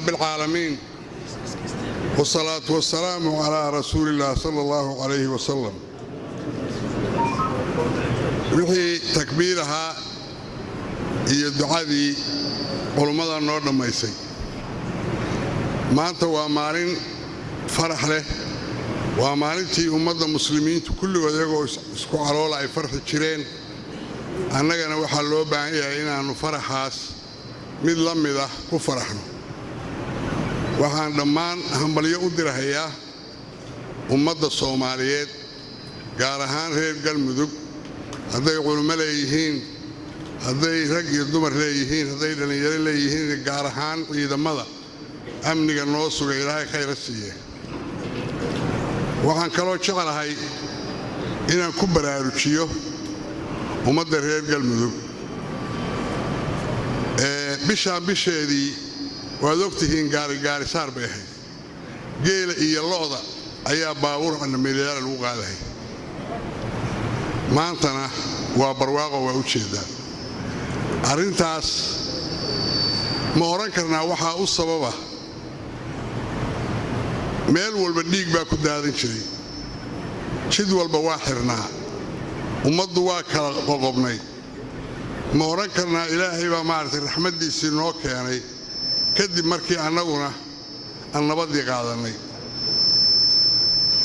رب العالمين والصلاة والسلام على رسول الله صلى الله عليه وسلم وحي تكبيرها هي دعادي علماء النور دميسي ما أنت ومارين فرح له ومارنتي أمة المسلمين كل وجهه اسكو على أي فرح تشرين أنا جنا وحلو بعيا إنه فرحاس mid la mid ah ku faraxno waxaan dhammaan hambalyo u dirahayaa ummadda Soomaaliyeed gaar ahaan reer Galmudug haday culimo leeyihiin haday rag iyo dumar leeyihiin haday dhalinyaro leeyihiin gaar ahaan ciidamada amniga noo sugay Ilaahay khayr siiye waxaan kaloo jecelahay inaan ku baraarujiyo ummadda reer Galmudug bisheedii waad ogtihiin gaari saar bay ahayd geela iyo lo'da ayaa baabuur canameelayaal lagu qaadahay maantana waa barwaaqo waa u jeedaa arintaas ma oran karnaa waxa u sababa meel walba dhiig baa ku daadan jiray jid walba waa xirnaa ummaddu waa kala qoqobnay ma oran karnaa ilaahay baa maartay raxmadiisii noo keenay kadib markii annaguna aan nabadii qaadanay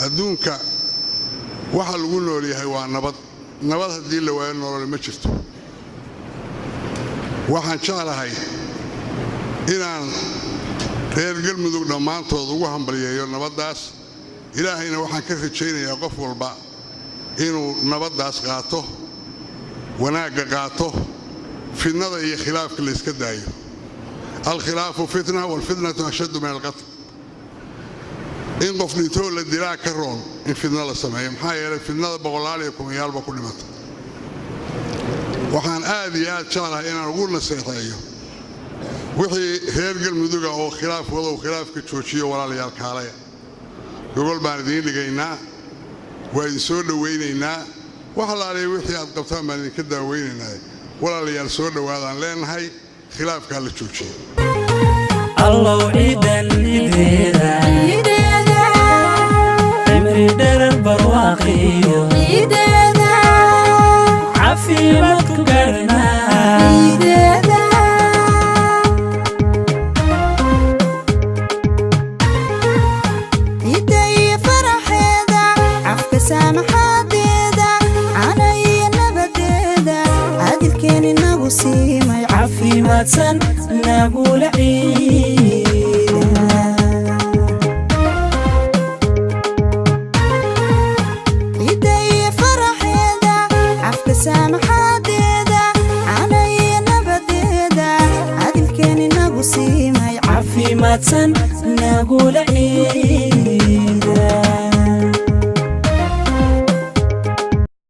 adduunka waxa lagu nool yahay waa nabad haddii la waayo nolol ma jirto waxaan jeclahay inaan reer Galmudug dhammaantood ugu hambalyeeyo nabadaas ilaahayna waxaan ka rajaynayaa qof walba inuu nabadaas qaato wanaaga qaato fitnada iyo khilaafka la iska daayo الخلاف فتنة والفتنة أشد من القتل إن قفني تقول الدراع كرون إن فتنة الله سمعي محايا الفتنة بقول عليكم يا رب كل مت وحان آديات شغلة إن نقول نصيحة وحي هيرجل مدوجة أو خلاف ولا خلاف كتشوشية ولا ليال كارية يقول باردين لقينا وينسول ويننا وحلا عليه وحي أتقطع من كده ويننا ولا ليال سول وهذا لين هاي خلاف كله تشوشي الله عيدن عيدنا عمري در برواقيو عيدنا عفيمتك قرنا عيدنا عيدي فرح هذا عفك سامحات هذا عني نبدأ عادل كان النبوسي ما عفي ما تسن نقول عيدنا عيدي فرح هذا عفك سامحات هذا عني نبدأ عادل كان النبوسي ما عفي ما تسن نقول عيدنا